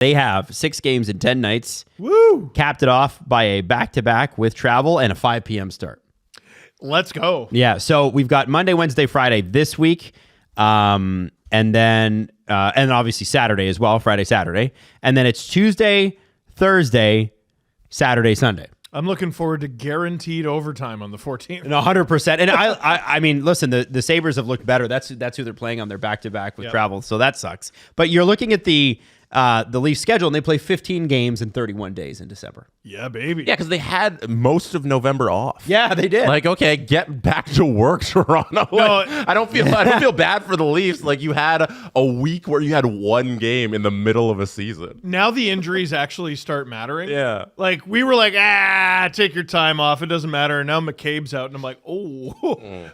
They have 6 games in 10 nights. Woo! Capped it off by a back-to-back with travel and a 5 p.m. start. Let's go. Yeah, so we've got Monday, Wednesday, Friday this week, and then and obviously Saturday as well, Friday, Saturday, and then it's Tuesday, Thursday, Saturday, Sunday. I'm looking forward to guaranteed overtime on the 14th. 100%. And I mean, listen, the Sabres have looked better. That's who they're playing on their back-to-back with travel, so that sucks. But you're looking at the Leafs schedule, and they play 15 games in 31 days in December. Yeah, baby. Yeah, because they had most of November off. Yeah, they did. Like, okay, get back to work, Toronto. Like, I don't feel bad for the Leafs. Like, you had a week where you had 1 game in the middle of a season. Now the injuries actually start mattering. Yeah. Like, we were like, take your time off. It doesn't matter. And now McCabe's out, and I'm like, oh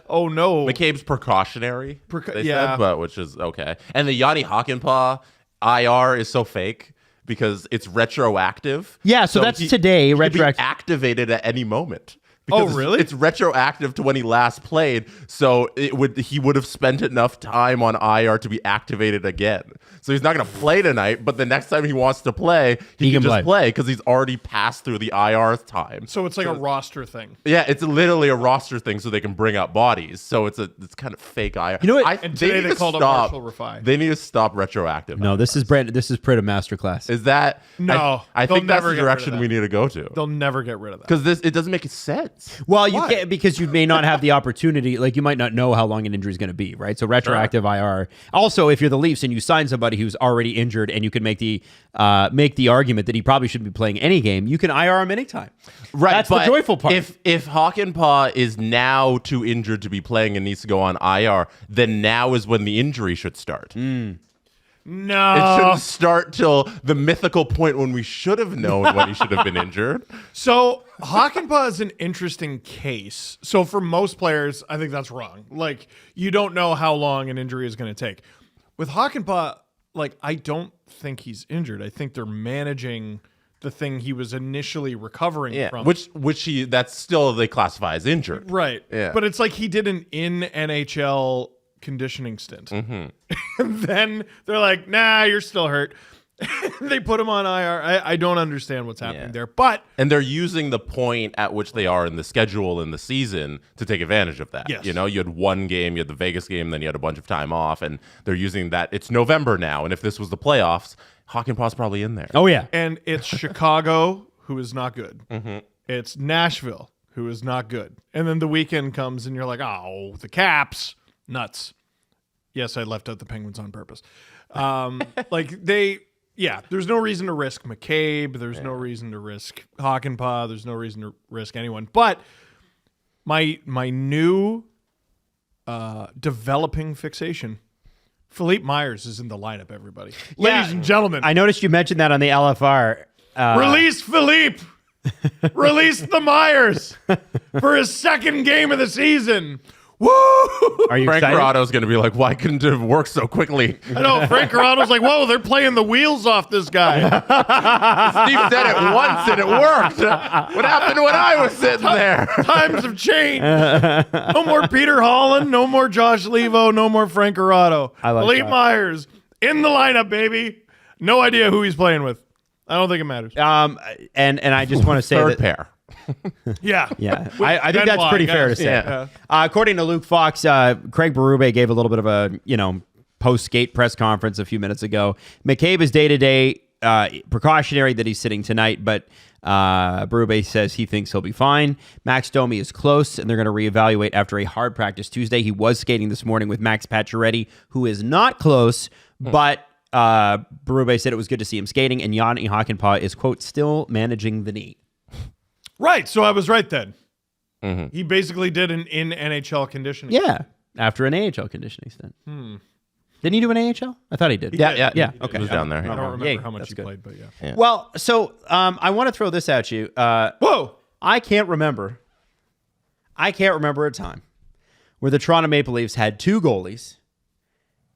no. McCabe's precautionary, they said, but which is okay. And the Yanni Hakanpää IR is so fake because it's retroactive. Yeah, so that's today. He could be Retroactive. activated at any moment. Oh, really? It's retroactive to when he last played, so he would have spent enough time on IR to be activated again. So he's not going to play tonight, but the next time he wants to play, he can just play because he's already passed through the IR time. So it's like a roster thing. Yeah, it's literally a roster thing so they can bring up bodies. So it's kind of fake IR. You know what? And today they called up Marshall Rafai. They need to stop retroactive. No, this is Pritt masterclass. Is that no? I think that's the direction we need to go to. They'll never get rid of that because it doesn't make sense. Well, you can't because you may not have the opportunity. Like you might not know how long an injury is going to be, right? So retroactive IR. Also, if you're the Leafs and you sign somebody who's already injured, and you can make the argument that he probably shouldn't be playing any game, you can IR him anytime. Right, that's the joyful part. If Hakanpää is now too injured to be playing and needs to go on IR, then now is when the injury should start. No. It shouldn't start till the mythical point when we should have known when he should have been injured. So Hakanpää is an interesting case. So for most players, I think that's wrong. Like, you don't know how long an injury is going to take. With Hakanpää, like, I don't think he's injured. I think they're managing the thing he was initially recovering from. That's still they classify as injured. Right. Yeah. But it's like he did an NHL conditioning stint. And then they're like, nah, you're still hurt. They put him on IR. I don't understand what's happening there. And they're using the point at which they are in the schedule in the season to take advantage of that. Yes. You know, you had 1 game, you had the Vegas game, then you had a bunch of time off, and they're using that. It's November now, and if this was the playoffs, Hakanpää's probably in there. Oh, yeah. And it's Chicago, who is not good. It's Nashville, who is not good. And then the weekend comes, and you're like, oh, the Caps. Nuts. Yes, I left out the Penguins on purpose. There's no reason to risk McCabe. There's no reason to risk Hakanpää. There's no reason to risk anyone. But my new developing fixation, Philippe Myers is in the lineup, everybody. Ladies and gentlemen. I noticed you mentioned that on the LFR. Release Philippe. Release the Myers for his 2nd game of the season. Woo! Are you Frank excited? Corrado's going to be like, why couldn't it have worked so quickly? I know. Frank Corrado's like, whoa, they're playing the wheels off this guy. Steve said it once and it worked. What happened when I was sitting there? Times have changed. No more Peter Holland. No more Josh Levo. No more Frank Corrado. Philippe Myers in the lineup, baby. No idea who he's playing with. I don't think it matters. And I just want to say Third that pair. Yeah. I think that's pretty fair to say. Yeah. According to Luke Fox, Craig Berube gave a little bit of a post-skate press conference a few minutes ago. McCabe is day-to-day precautionary that he's sitting tonight, but Berube says he thinks he'll be fine. Max Domi is close, and they're going to reevaluate after a hard practice Tuesday. He was skating this morning with Max Pacioretty, who is not close, but Berube said it was good to see him skating, and Yanni Hakanpää is, quote, still managing the knee. Right, so I was right then. He basically did an in NHL conditioning. Yeah, after an AHL conditioning stint. Didn't he do an AHL? I thought he did. Yeah. Okay. He was down there. I don't remember how much that's he good. played, but yeah. Well, so I want to throw this at you. Whoa! I can't remember a time where the Toronto Maple Leafs had 2 goalies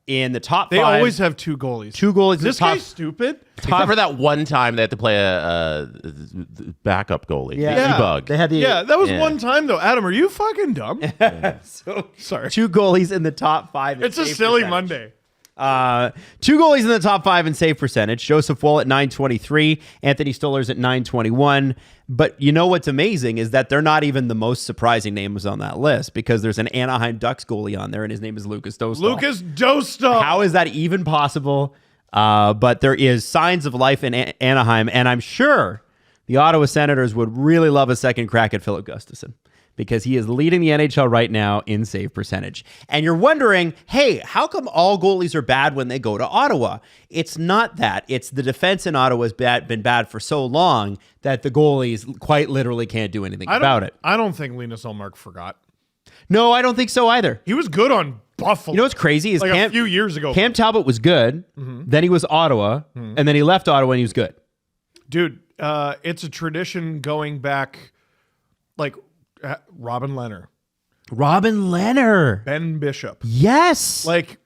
in the top 5. They always have 2 goalies. 2 goalies. Is this guy stupid? Except for that one time they had to play a backup goalie. Yeah. E-bug. They had the that was one time though. Adam, are you fucking dumb? So Sorry. 2 goalies in the top 5. It's a silly Monday. Two goalies in the top 5 in save percentage. Joseph Woll at 923. Anthony Stoller's at 921. But you know what's amazing is that they're not even the most surprising names on that list because there's an Anaheim Ducks goalie on there and his name is Lucas Dostal. Lucas Dostal. How is that even possible? But there is signs of life in Anaheim, and I'm sure the Ottawa Senators would really love a second crack at Philip Gustafsson because he is leading the NHL right now in save percentage. And you're wondering, hey, how come all goalies are bad when they go to Ottawa? It's not that. It's the defense in Ottawa has been bad for so long that the goalies quite literally can't do anything about it. I don't think Linus Ullmark forgot. No, I don't think so either. He was good on Buffalo. You know what's crazy is like a few years ago. Cam Talbot was good, then he was Ottawa, and then he left Ottawa and he was good. Dude, it's a tradition going back like Robin Leonard. Ben Bishop. Yes. Like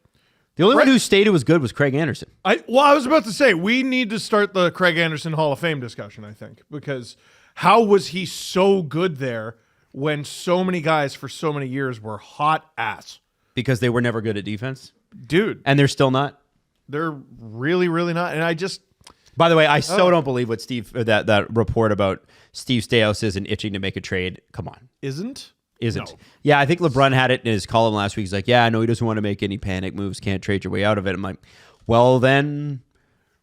the only one who stayed who was good was Craig Anderson. I was about to say, we need to start the Craig Anderson Hall of Fame discussion, I think, because how was he so good there when so many guys for so many years were hot ass? Because they were never good at defense. Dude. And they're still not. They're really, really not. And I just... By the way, I don't believe what that report about Steve Stais isn't itching to make a trade. Come on. Isn't? No. Yeah, Yeah, I think LeBron had it in his column last week. He's like, yeah, I know he doesn't want to make any panic moves, can't trade your way out of it. I'm like, well, then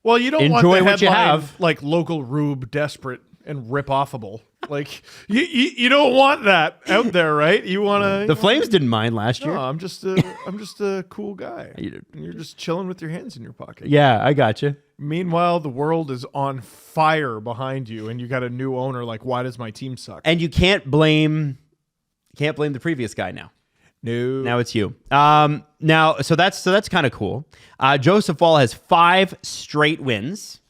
well, you don't enjoy want the what you headline, have. like local rube desperate and rip-offable. Like, you don't want that out there, right? You want to... The Flames didn't mind last year. No, I'm just a cool guy. You're just chilling with your hands in your pocket. Yeah, I got you. Meanwhile, the world is on fire behind you, and you got a new owner. Like, why does my team suck? And you can't blame the previous guy now. No. Now it's you. So that's kind of cool. Joseph Woll has 5 straight wins.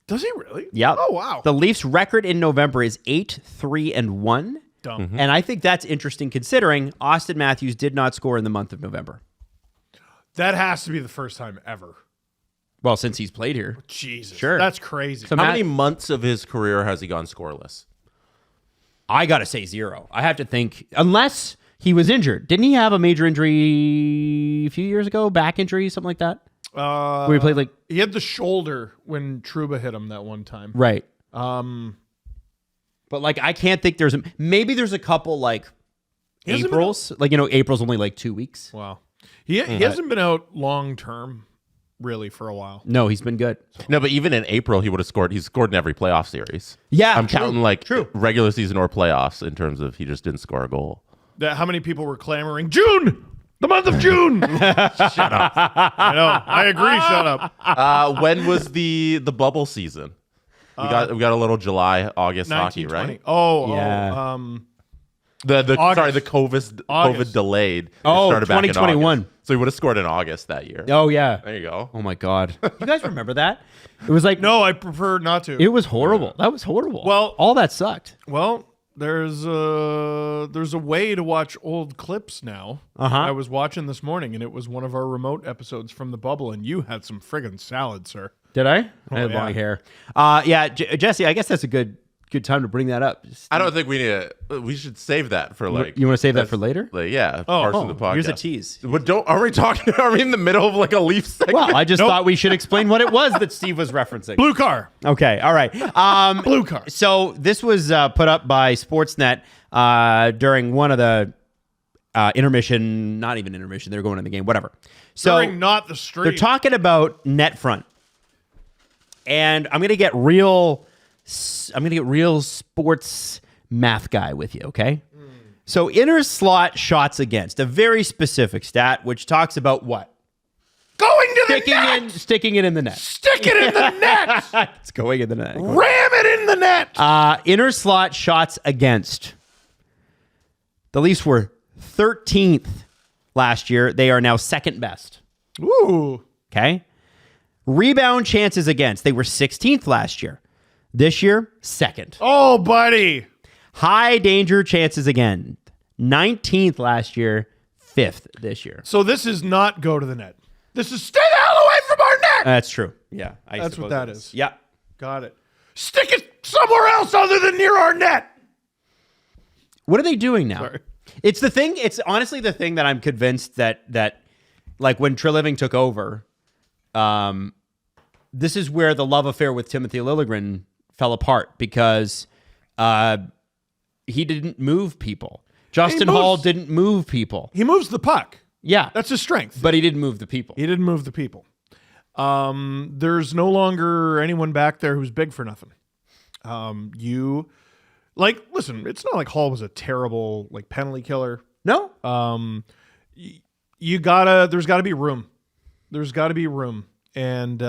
Does he really? Yep. Oh, wow. The Leafs' record in November is 8-3-1. Dumb. And I think that's interesting considering Austin Matthews did not score in the month of November. That has to be the first time ever. Well, since he's played here. Jesus. Sure. That's crazy. So How many months of his career has he gone scoreless? I got to say 0. I have to think, unless he was injured. Didn't he have a major injury a few years ago? Back injury, something like that? Where he played he had the shoulder when Trouba hit him that one time. Right. But I can't think maybe there's a couple Aprils. April's only 2 weeks. Wow. He hasn't been out long term really for a while. No, he's been good. No, but even in April, he would have scored. He's scored in every playoff series. Yeah. I'm counting true. regular season or playoffs in terms of he just didn't score a goal. How many people were clamoring, June! The month of June! Shut up. I know. I agree. Shut up. When was the bubble season? We got a little July, August hockey, right? Oh, yeah. The August. COVID delayed. It started back in 2021. August. So he would have scored in August that year. Oh, yeah. There you go. Oh, my God. You guys remember that? It was No, I prefer not to. It was horrible. That was horrible. Well- all that sucked. Well, there's a way to watch old clips now. Uh-huh. I was watching this morning, and it was one of our remote episodes from the bubble, and you had some friggin' salad, sir. Did I? I had yeah. long hair. Jesse, I guess that's a good time to bring that up. I don't think we should save that for You want to save that for later? Parts of the podcast. Here's a tease. But are we in the middle of a Leaf segment? Well, I just thought we should explain what it was that Steve was referencing. Blue car. Okay, all right. Blue car. So this was put up by Sportsnet during one of the intermission, not even intermission, they were going in the game, whatever. So During not the stream. they're talking about net front. And I'm going to get real sports math guy with you, okay? So inner slot shots against, a very specific stat, which talks about what? Going to the net! Sticking it in the net. Stick it in the net! It's going in the net. Ram it in the net! Inner slot shots against. The Leafs were 13th last year. They are now second best. Ooh. Okay? Rebound chances against. They were 16th last year. This year, second. Oh, buddy. High danger chances again. 19th last year, 5th this year. So this is not go to the net. This is stay the hell away from our net. That's true. Yeah. That's what that is. Yeah. Got it. Stick it somewhere else other than near our net. What are they doing now? Sorry. It's honestly the thing that I'm convinced that like when Treliving took over, this is where the love affair with Timothy Liljegren fell apart because he didn't move people. Justin Hall didn't move people. He moves the puck. Yeah. That's his strength. But he didn't move the people. He didn't move the people. There's no longer anyone back there who's big for nothing. Listen, it's not like Hall was a terrible penalty killer. No. There's gotta be room. There's gotta be room. And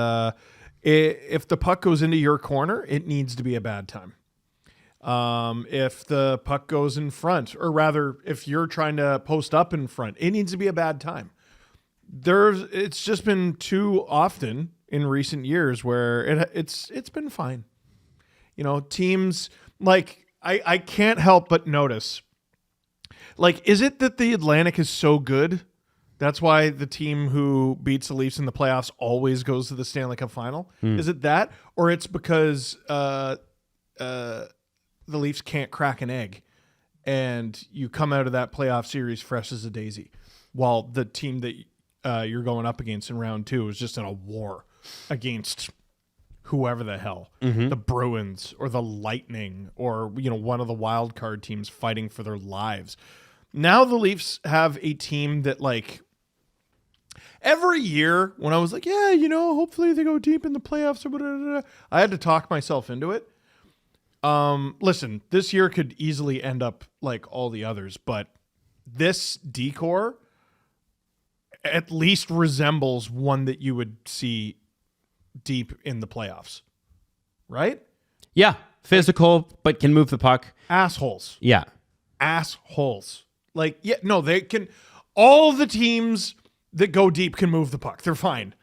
if the puck goes into your corner, it needs to be a bad time. If the puck goes in front, or rather, if you're trying to post up in front, it needs to be a bad time. It's just been too often in recent years where it's been fine. Teams I can't help but notice. Is it that the Atlantic is so good? That's why the team who beats the Leafs in the playoffs always goes to the Stanley Cup final. Is it that, or it's because the Leafs can't crack an egg, and you come out of that playoff series fresh as a daisy, while the team that you're going up against in round 2 is just in a war against whoever the hell, the Bruins or the Lightning or one of the wild card teams fighting for their lives. Now the Leafs have a team that every year when I was like, yeah, hopefully they go deep in the playoffs or whatever, I had to talk myself into it. Listen, this year could easily end up like all the others, but this decor at least resembles one that you would see deep in the playoffs, right? Yeah, physical, but can move the puck. Assholes. Yeah. Assholes. They can. All the teams that go deep can move the puck. They're fine.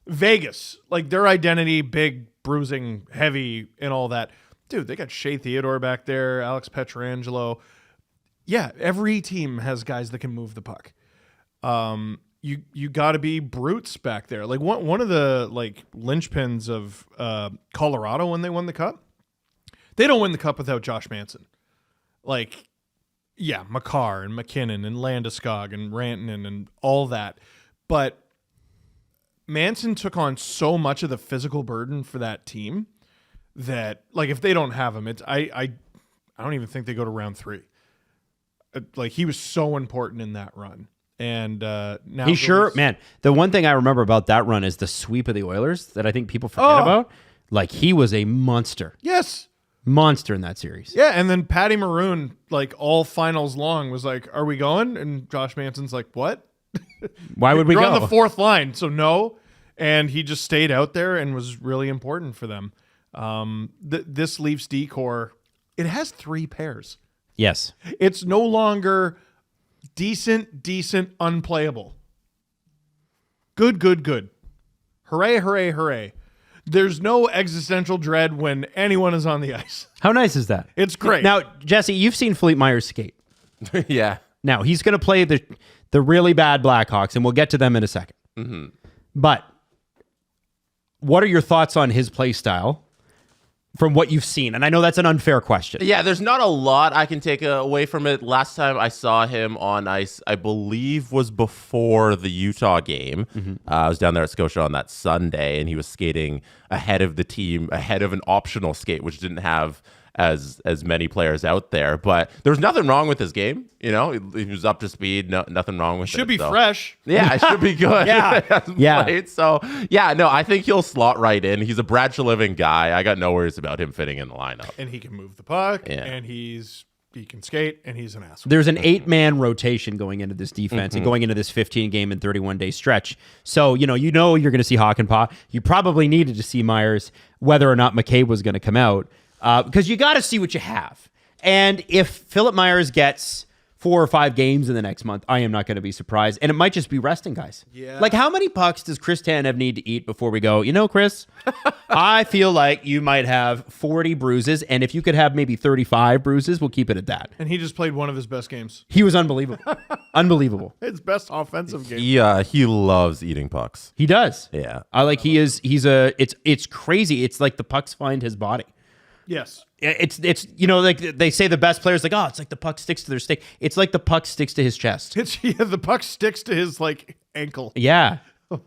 Vegas, their identity, big, bruising, heavy, and all that. Dude, they got Shea Theodore back there, Alex Pietrangelo. Yeah, every team has guys that can move the puck. You got to be brutes back there. One of the linchpins of Colorado when they won the cup, they don't win the cup without Josh Manson. Makar and McKinnon and Landeskog and Rantanen and all that. But Manson took on so much of the physical burden for that team that if they don't have him, I don't even think they go to round 3. He was so important in that run. And now the one thing I remember about that run is the sweep of the Oilers that I think people forget about. He was a monster. Yes. Monster in that series. Yeah, and then Patty Maroon, all finals long, was like, are we going? And Josh Manson's like, what? Why would we go? You're on the 4th line, so no. And he just stayed out there and was really important for them. This Leafs decor, it has 3 pairs. Yes. It's no longer decent, unplayable. Good. Hooray, hooray, hooray. There's no existential dread when anyone is on the ice. How nice is that? It's great. Now, Jesse, you've seen Fleet Myers skate. Yeah. Now, he's going to play the really bad Blackhawks, and we'll get to them in a second. Mm-hmm. But what are your thoughts on his play style from what you've seen? And I know that's an unfair question. Yeah, there's not a lot I can take away from it. Last time I saw him on ice, I believe, was before the Utah game. Mm-hmm. I was down there at Scotia on that Sunday, and he was skating ahead of the team, ahead of an optional skate, which didn't have as many players out there. But there was nothing wrong with his game. He was up to speed. Nothing wrong with it. Should be fresh. Yeah, it should be good. Yeah. Played. So, I think he'll slot right in. He's a Brad Treliving guy. I got no worries about him fitting in the lineup. And he can move the puck, and he can skate, and he's an asshole. There's an 8-man rotation going into this defense and going into this 15-game and 31-day stretch. So, you're going to see Hakanpää. You probably needed to see Myers, whether or not McCabe was going to come out. Because you got to see what you have. And if Philip Myers gets 4 or 5 games in the next month, I am not going to be surprised. And it might just be resting guys. Yeah. How many pucks does Chris Tanev need to eat before we go, Chris, I feel like you might have 40 bruises. And if you could have maybe 35 bruises, we'll keep it at that. And he just played one of his best games. He was unbelievable. Unbelievable. His best offensive game. He loves eating pucks. He does. Yeah. It's crazy. It's like the pucks find his body. Yes. It's they say the best players it's like the puck sticks to their stick. It's like the puck sticks to his chest. The puck sticks to his ankle. Yeah.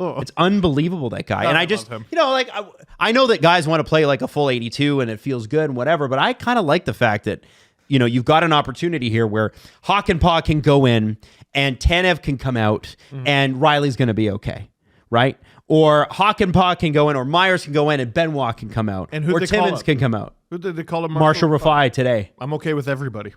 It's unbelievable, that guy. God, And I I just, love him. you know, like, I know that guys want to play like a full 82 and it feels good and whatever, but I kind of like the fact that, you know, you've got an opportunity here where Hakanpää can go in and Tanev can come out and Riley's going to be okay, right? Or Hakanpää can go in, or Myers can go in and Benoit can come out. And who'd or they call Timmins up? can come out. Who did they call him? Marshall Rafai today. I'm okay with everybody.